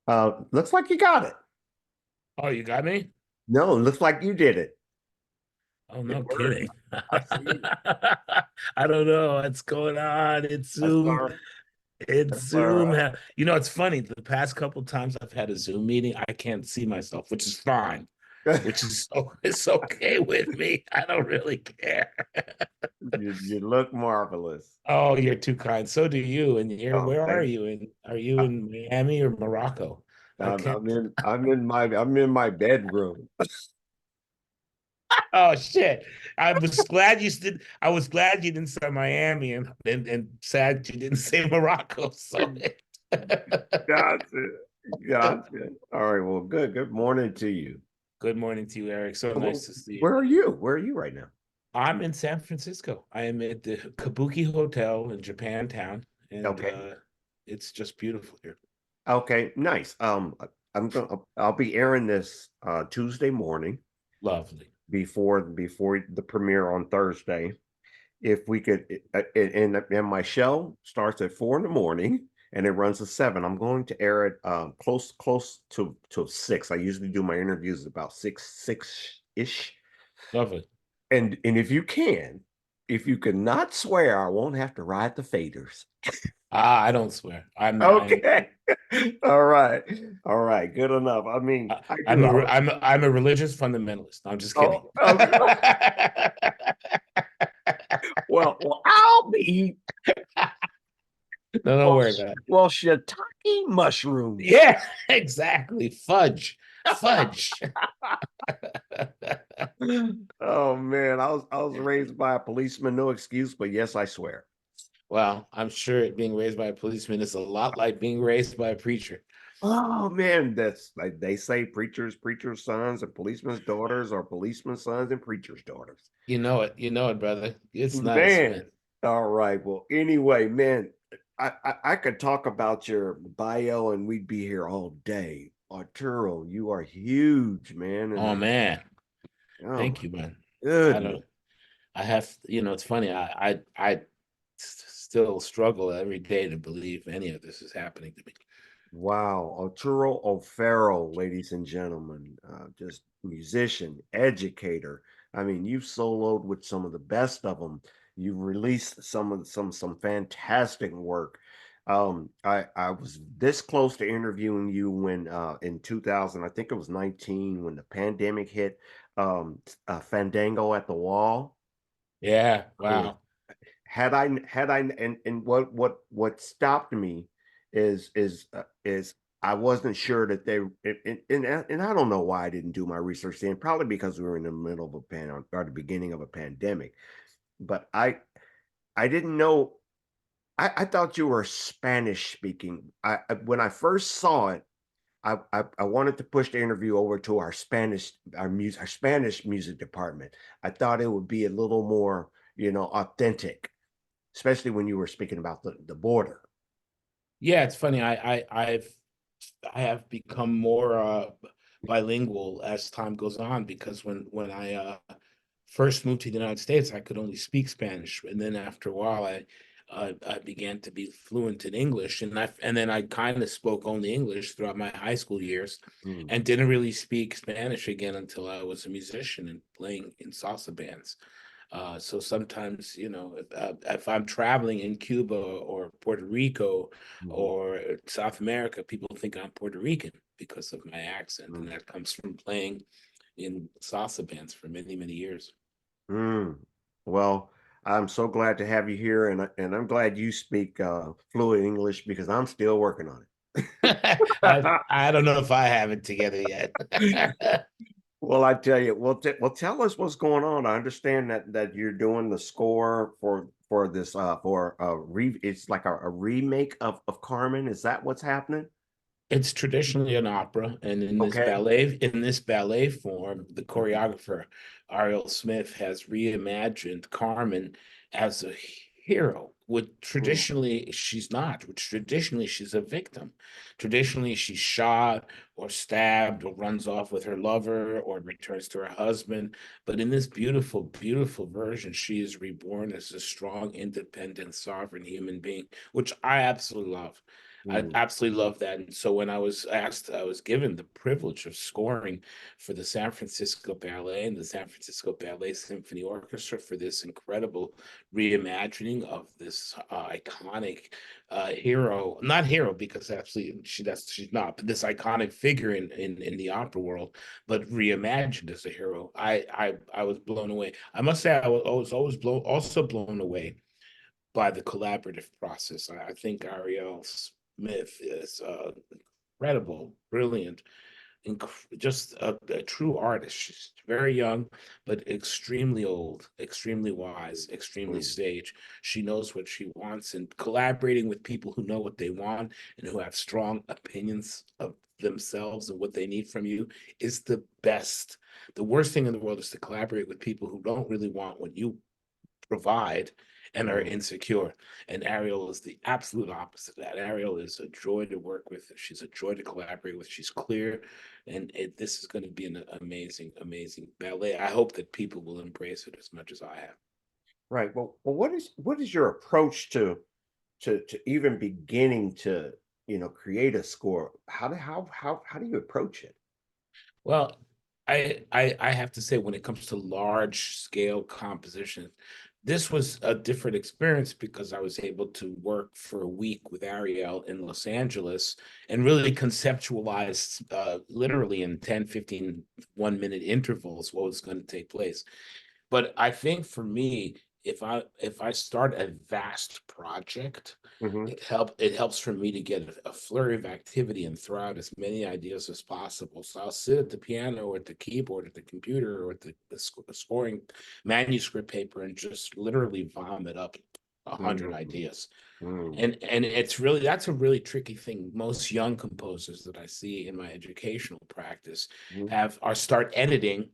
Looks like you got it. Oh, you got me? No, looks like you did it. Oh, It no worked. kidding. I see. I don't know what's going on. It's That's Zoom. all right. It's That's all Zoom. right. It's funny. The past couple times I've had a Zoom meeting, I can't see myself, which is fine, which is it's okay with me. I don't really care. You look marvelous. Oh, you're too kind. So do you. And Oh, where are thank. you in? Are you in Miami or Morocco? I can't. I'm in my bedroom. Oh shit! I was glad you didn't say Miami, and sad you didn't say Morocco. So, Gotcha. Gotcha. All right. Well, good. Good morning to you. good morning to you, Eric. So nice to see you. Where are you? Where are you right now? I'm in San Francisco. I am at the Kabuki Hotel in Japantown, and Okay. it's just beautiful here. Okay. Nice. I'll be airing this Tuesday morning Lovely. before the premiere on Thursday. If we could, and my show starts at 4 in the morning and it runs to 7. I'm going to air it close to 6. I usually do my interviews about six ish. Lovely. And if you could not swear, I won't have to ride the faders. Ah, I don't swear. Okay. All right. All right. Good enough. I mean, I do. I'm a religious fundamentalist. I'm just kidding. Oh, okay. Well, I'll be No, don't well, worry about it. shiitake mushrooms. Yeah, exactly. Fudge. Oh man, I was raised by a policeman, no excuse, but yes, I swear. Well, I'm sure being raised by a policeman is a lot like being raised by a preacher. Oh man, that's like they say preachers' sons and policemen's daughters are policemen's sons and preachers' daughters. You know it, brother. It's nice, Man. man. All right. Well, anyway, man, I could talk about your bio and we'd be here all day. Arturo, you are huge, man. Oh And man, oh thank my you, man. I goodness. don't. I have. It's funny. Still struggle every day to believe any of this is happening to me. Wow, Arturo O'Farrill, ladies and gentlemen, just musician, educator. I mean, you've soloed with some of the best of them. You've released some fantastic work. I was this close to interviewing you when in 2000, I think it was 19, when the pandemic hit. Fandango at the Wall. Yeah. I mean, Wow. had I and what stopped me is I wasn't sure that and I don't know why I didn't do my research then, probably because we were in the middle of a or the beginning of a pandemic. But I didn't know. I thought you were Spanish speaking. When I first saw it, I wanted to push the interview over to our Spanish music department. I thought it would be a little more, authentic, especially when you were speaking about the border. Yeah, it's funny. I have become more bilingual as time goes on because when I first moved to the United States, I could only speak Spanish, and then after a while, I began to be fluent in English, and then I kind of spoke only English throughout my high school years, Mm. and didn't really speak Spanish again until I was a musician and playing in salsa bands. So sometimes, if I'm traveling in Cuba or Puerto Rico Mhm. or South America, people think I'm Puerto Rican because of my accent, and Mm. that comes from playing in salsa bands for many, many years. Mm. Well, I'm so glad to have you here, and I'm glad you speak fluent English because I'm still working on I don't know if I have it together yet. it. Well, I tell you, well, tell us what's going on. I understand that you're doing the score for this for it's like a remake of Carmen. Is that what's happening? It's traditionally an opera, and Okay. in this ballet form, the choreographer Ariel Smith has reimagined Carmen as a hero. Which Mm. traditionally she's not. Which traditionally she's a victim. Traditionally she's shot or stabbed or runs off with her lover or returns to her husband. But in this beautiful, beautiful version, she is reborn as a strong, independent, sovereign human being, which I absolutely love. I Mm, absolutely love that. And so when I was asked, I was given the privilege of scoring for the San Francisco Ballet and the San Francisco Ballet Symphony Orchestra for this incredible reimagining of this iconic hero, not hero because absolutely she's not, but this iconic figure in the opera world, but reimagined as a hero. I was blown away. I must say I was always also blown away by the collaborative process. I think Ariel Smith is incredible, brilliant, just a true artist. She's very young, but extremely old, extremely wise, extremely mm, sage. She knows what she wants, and collaborating with people who know what they want and who have strong opinions of themselves and what they need from you is the best. The worst thing in the world is to collaborate with people who don't really want what you provide and are mm. insecure. And Ariel is the absolute opposite of that. Ariel is a joy to work with. She's a joy to collaborate with. She's clear. And this is going to be an amazing, amazing ballet. I hope that people will embrace it as much as I have. Right. Well, what is your approach to even beginning to, create a score? How do you approach it? Well, I have to say, when it comes to large scale composition, this was a different experience because I was able to work for a week with Ariel in Los Angeles and really conceptualize literally in 10, 15, 1 minute intervals what was going to take place. But I think for me, if I start a vast project, Hmm. it helps for me to get a flurry of activity and throw out as many ideas as possible. So I'll sit at the piano or at the keyboard, at the computer, or at the scoring manuscript paper and just literally vomit up 100 Mm, ideas. mm, And it's really, that's a really tricky thing. Most young composers that I see in my educational practice mm, have are start editing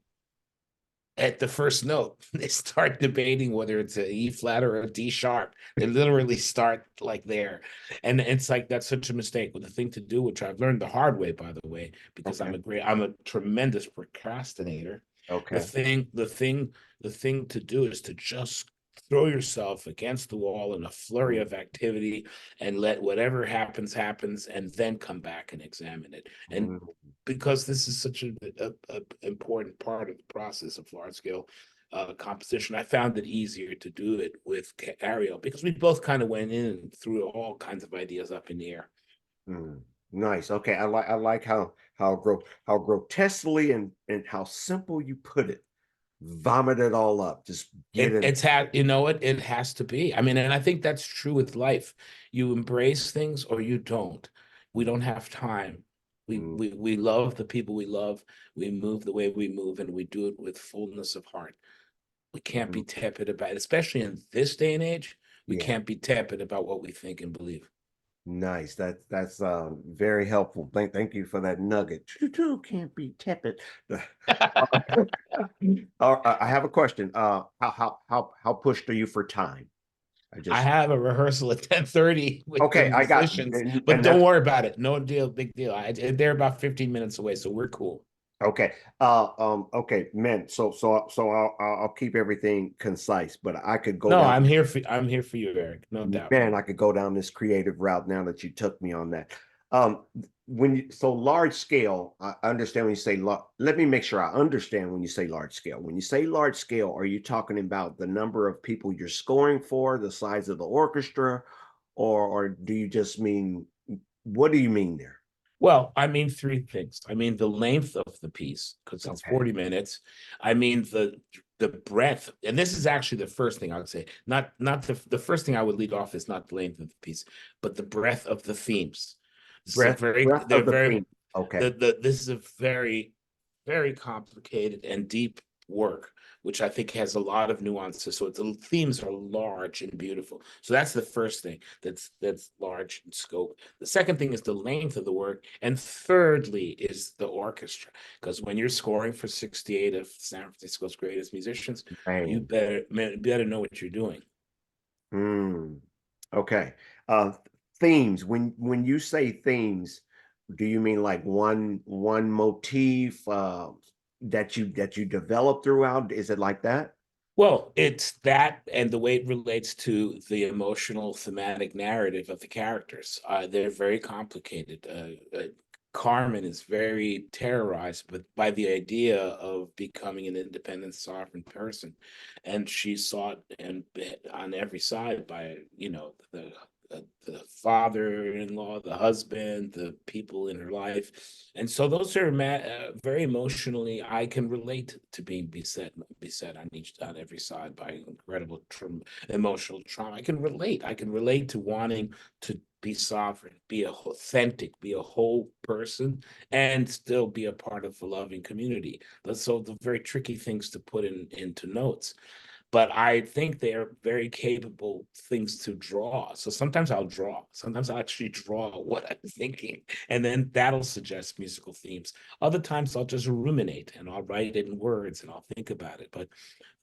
at the first note. They start debating whether it's a E flat or a D sharp. They literally start like there. And it's like that's such a mistake. But the thing to do, which I've learned the hard way, by the way, because okay. I'm a tremendous procrastinator. The Okay. thing, the thing, the thing to do is to just throw yourself against the wall in a flurry Mm, of activity and let whatever happens and then come back and examine it. And mm. because this is such a important part of the process of large scale composition, I found it easier to do it with Ariel because we both kind of went in and threw all kinds of ideas up in the air. Mm, nice. Okay. I like how grotesquely and how simple you put it. Vomit it all up. Just get in. It's had, you know what, it has to be. I mean, and I think that's true with life. You embrace things or you don't. We don't have time. Mm, We love the people we love. We move the way we move, and we do it with fullness of heart. We can't mm, be tepid about it, especially in this day and age. We yeah. can't be tepid about what we think and believe. Nice. That's very helpful. Thank you for that nugget. You too can't be tepid. I have a question. How pushed are you for time? I I just have a rehearsal at 10:30 with the Okay, I got musicians, but and don't that's worry about it. No deal, big deal. They're about 15 minutes away, so we're cool. okay. Okay, man. So I'll keep everything concise, but I could go No, down. I'm here for you, Eric. No doubt. Man, I could go down this creative route now that you took me on that. Um, so large scale, I understand when you say let me make sure I understand when you say large scale. When you say large scale, are you talking about the number of people you're scoring for, the size of the orchestra, or do you just mean what do you mean there? Well, I mean three things. I mean the length of the piece, because it's Okay. 40 minutes. I mean the breadth, and this is actually the first thing I would say. Not the first thing I would lead off is not the length of the piece, but the breadth of the themes. This is a Breath they're of the very theme. Okay. this is a very, very complicated and deep work, which I think has a lot of nuances. So the themes are large and beautiful. So that's the first thing that's large in scope. The second thing is the length of the work, and thirdly is the orchestra. Because when you're scoring for 68 of San Francisco's greatest musicians, you Man. better know what you're doing. Hmm. Okay. Themes. When you say themes, do you mean like one motif that you develop throughout? Is it like that? Well, it's that and the way it relates to the emotional thematic narrative of the characters. They're very complicated. Carmen is very terrorized by the idea of becoming an independent, sovereign person, and she's sought and on every side by, the father-in-law, the husband, the people in her life, and so those are very emotionally. I can relate to being beset on every side by incredible emotional trauma. I can relate. I can relate to wanting to be sovereign, be authentic, be a whole person, and still be a part of a loving community. So the very tricky things to put into notes, but I think they are very capable things to draw. So sometimes I'll draw. Sometimes I'll actually draw what I'm thinking, and then that'll suggest musical themes. Other times I'll just ruminate and I'll write it in words and I'll think about it. But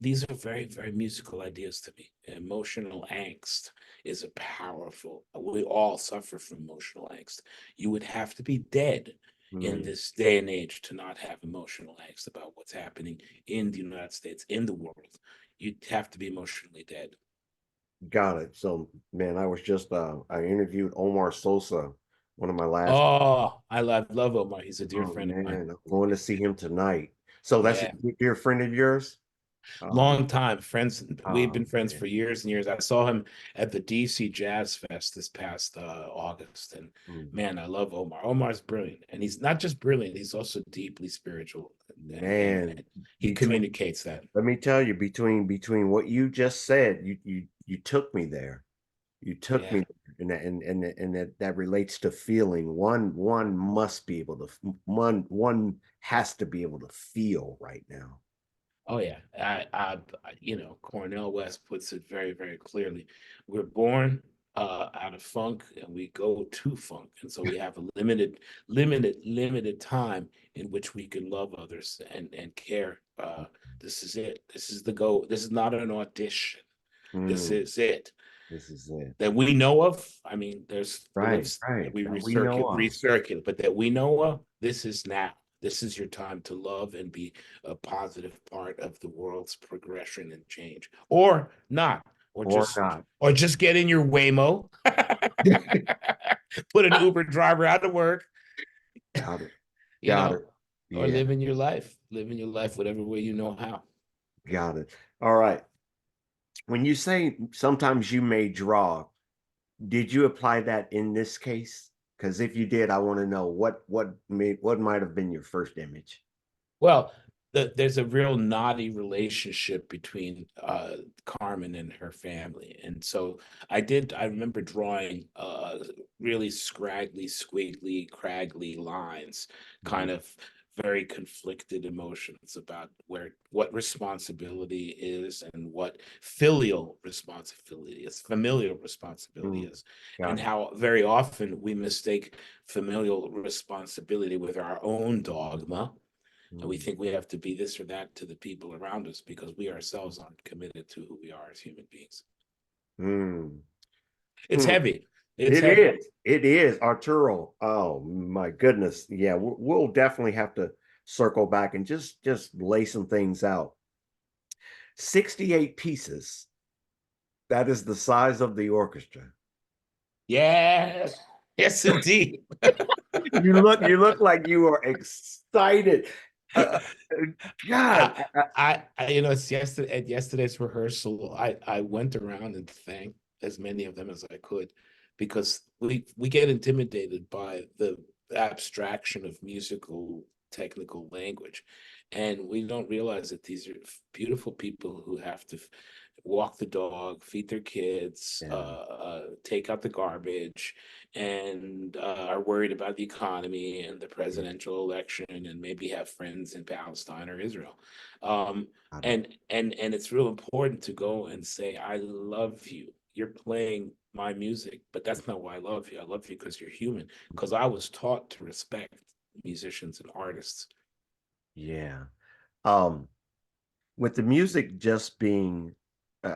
these are very, very musical ideas to me. Emotional angst is a powerful, we all suffer from emotional angst. You would have to be dead in Mm, this day and age to not have emotional angst about what's happening in the United States, in the world. You'd have to be emotionally dead. got it. So, man, I interviewed Omar Sosa, one of my last. Oh, I love Omar. He's a dear Oh friend of mine. man, I'm going to see him tonight. So that's a Yeah. dear friend of yours. Oh, Long time friends. We've oh been friends man. for years and years. I saw him at the DC Jazz Fest this past August, and Mm. man, I love Omar. Omar's brilliant, and he's not just brilliant; he's also deeply spiritual, Man, and he between communicates that. let me tell you, between what you just said, you took me there. You took Yeah. me there. And that relates to feeling. One must be able to one has to be able to feel right now. Oh yeah, Cornell West puts it very, very clearly. We're born out of funk, and we go to funk, and so we have a limited time in which we can love others and care. This is it. This is the go. This is not an audition. This Mm, is it this is it. that we know of. I mean, there's Right, lives that right. we That we know of. recirculate, but that we know of, this is now. This is your time to love and be a positive part of the world's progression and change, or not, Or not. or just get in your Waymo, put an Uber driver out of work, Got it. you Got know, it. or Yeah, live in your life whatever way you know how. got it. All right. When you say sometimes you may draw, did you apply that in this case? Because if you did, I want to know what might have been your first image. Well, there's a real knotty relationship between Carmen and her family. And so I remember drawing really scraggly, squiggly, craggly lines, kind Mhm. of very conflicted emotions about what responsibility is and what filial responsibility is, familial responsibility Mm, is, and got it. how very often we mistake familial responsibility with our own dogma, and we Mm, think we have to be this or that to the people around us because we ourselves aren't committed to who we are as human beings. mm, It's mm. heavy. It's It heavy. is. It is, Arturo. Oh my goodness. Yeah, we'll definitely have to circle back and just lay some things out. 68 pieces. That is the size of the orchestra. Yes. Yes, indeed. You look like you are excited. Uh, God, It's yesterday at yesterday's rehearsal. I went around and thanked as many of them as I could, because we get intimidated by the abstraction of musical technical language, and we don't realize that these are beautiful people who have to walk the dog, feed their kids, yeah, take out the garbage, and are worried about the economy and the yeah, presidential election, and maybe have friends in Palestine or Israel. Um, got it. and it's real important to go and say, I love you. You're playing my music, but that's not why I love you. I love you because you're human. Because I was taught to respect musicians and artists. Yeah. Um, with the music just being, I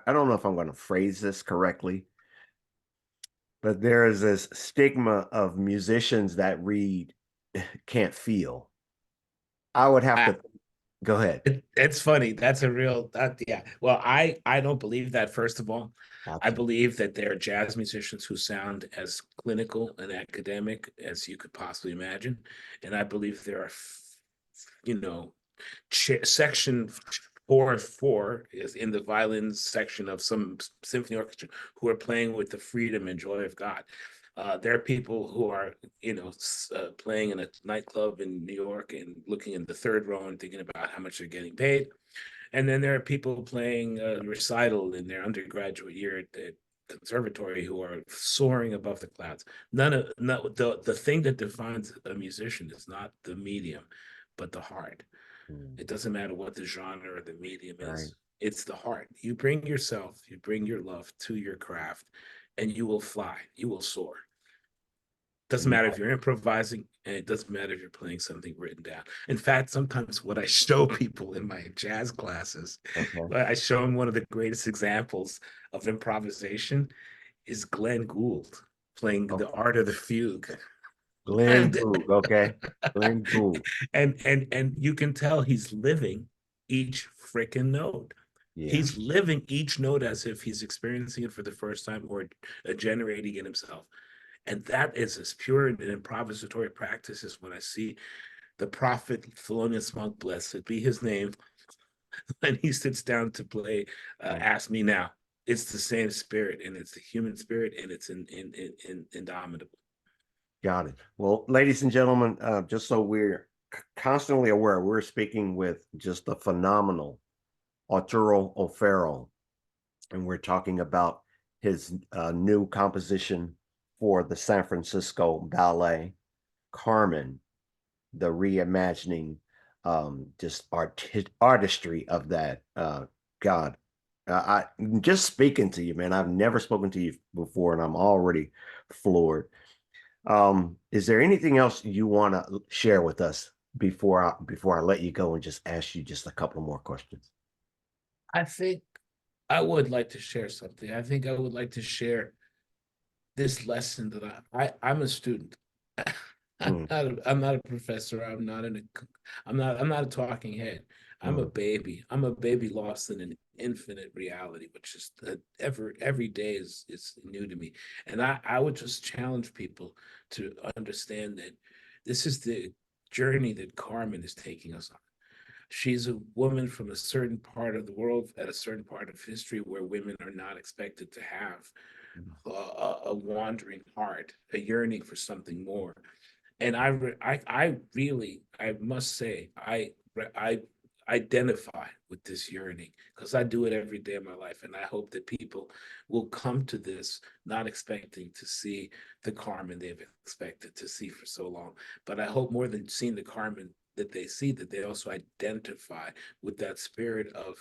don't know if I'm going to phrase this correctly, but there is this stigma of musicians that read can't feel. I would have I, to. Go ahead. It's funny. That's a real yeah. Well, I don't believe that, first of all. I Absolutely. believe that there are jazz musicians who sound as clinical and academic as you could possibly imagine. And I believe there are, you know, section 4 is in the violin section of some symphony orchestra who are playing with the freedom and joy of God. There are people who are, playing in a nightclub in New York and looking in the third row and thinking about how much they're getting paid. And then there are people playing a recital in their undergraduate year at the conservatory who are soaring above the clouds. The thing that defines a musician is not the medium, but the heart. Mm, It doesn't matter what the genre or the medium right. is. It's the heart. You bring yourself, you bring your love to your craft, and you will fly. You will soar. Doesn't matter Yeah. if you're improvising, and it doesn't matter if you're playing something written down. In fact, sometimes what I show people in my jazz classes, Okay. I show them one of the greatest examples of improvisation is Glenn Gould playing Oh, the art of the fugue. Glenn And Gould. Okay. Glenn Gould. and you can tell he's living each freaking note. Yeah. He's living each note as if he's experiencing it for the first time or generating it himself. And that is as pure an improvisatory practice as when I see the prophet Thelonious Monk, blessed be his name, when he sits down to play Right. Ask Me Now. It's the same spirit, and it's the human spirit, and it's indomitable. Got it. Well, ladies and gentlemen, just so we're constantly aware, we're speaking with just the phenomenal Arturo O'Farrill, and we're talking about his new composition for the San Francisco Ballet, Carmen, the reimagining, just artistry of that. God, I just speaking to you, man. I've never spoken to you before, and I'm already floored. Is there anything else you want to share with us before I let you go and just ask you just a couple more questions? I think I would like to share something. I think I would like to share this lesson that I'm a student. Mm, I'm not a professor. I'm not a talking head. I'm a mm. baby. I'm a baby lost in an infinite reality, which is every day is new to me. And I would just challenge people to understand that this is the journey that Carmen is taking us on. She's a woman from a certain part of the world at a certain part of history where women are not expected to have a wandering heart, a yearning for something more. And I really, I must say, I identify with this yearning because I do it every day of my life, and I hope that people will come to this not expecting to see the Carmen they've expected to see for so long. But I hope more than seeing the Carmen that they see, that they also identify with that spirit of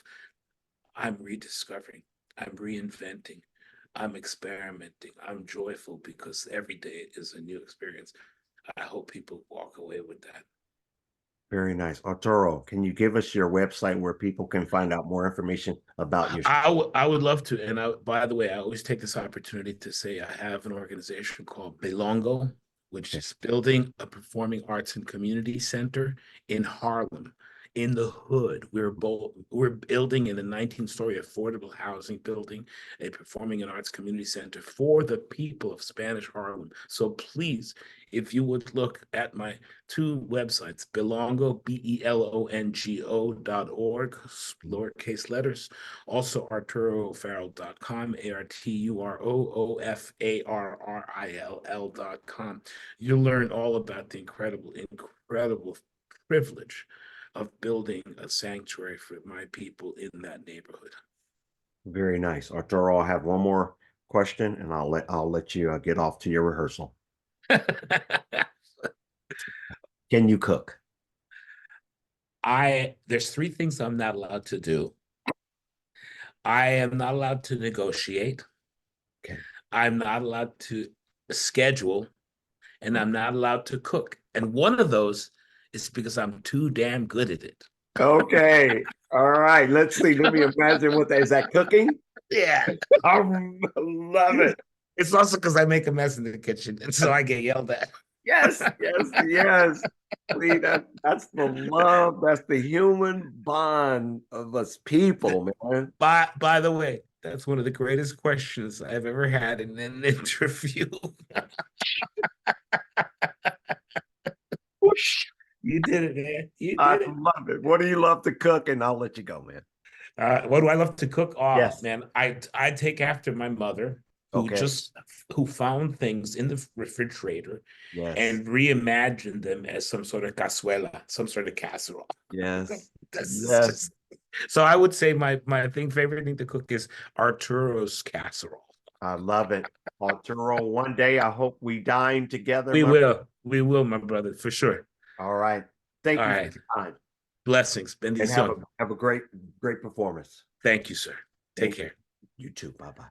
I'm rediscovering, I'm reinventing, I'm experimenting, I'm joyful because every day is a new experience. I hope people walk away with that. Very nice. Arturo, can you give us your website where people can find out more information about your I would love to. And by the way, I always take this opportunity to say I have an organization called Belongo, which Okay. is building a performing arts and community center in Harlem. In the hood, we're building in a 19-story affordable housing building, a performing and arts community center for the people of Spanish Harlem. So please, if you would look at my two websites, Belongo, BELONGO.org, lowercase letters, also ArturoO'Farrill.com, ArturoOFarrill.com. You'll learn all about the incredible privilege of building a sanctuary for my people in that neighborhood. Very nice. Arturo, I'll have one more question and I'll let you get off to your rehearsal. Can you cook? There's three things I'm not allowed to do. I am not allowed to negotiate. Okay. I'm not allowed to schedule, and I'm not allowed to cook. And one of those is because I'm too damn good at it. Okay. All right. Let's see. Let me imagine what that is. That cooking? Yeah. I love it. It's also because I make a mess in the kitchen, and so I get yelled at. Yes, yes, yes. See, that's the love. That's the human bond of us people, man. By the way, that's one of the greatest questions I've ever had in an interview. Whoosh. You did it, man. You I did it. love it. What do you love to cook? And I'll let you go, man. What do I love to cook? Oh Yes. man, I take after my mother, Okay. who found things in the refrigerator Yes. and reimagined them as some sort of cazuela, some sort of casserole. Yes. This is Yes. just so I would say my favorite thing to cook is Arturo's casserole. I love it. Arturo, one day I hope we dine together, We will, my brother, for sure. all right. All Thank you for right, your time blessings, and bendición. have a great performance. Thank you, sir. Take Thank you. care. You too. Bye bye.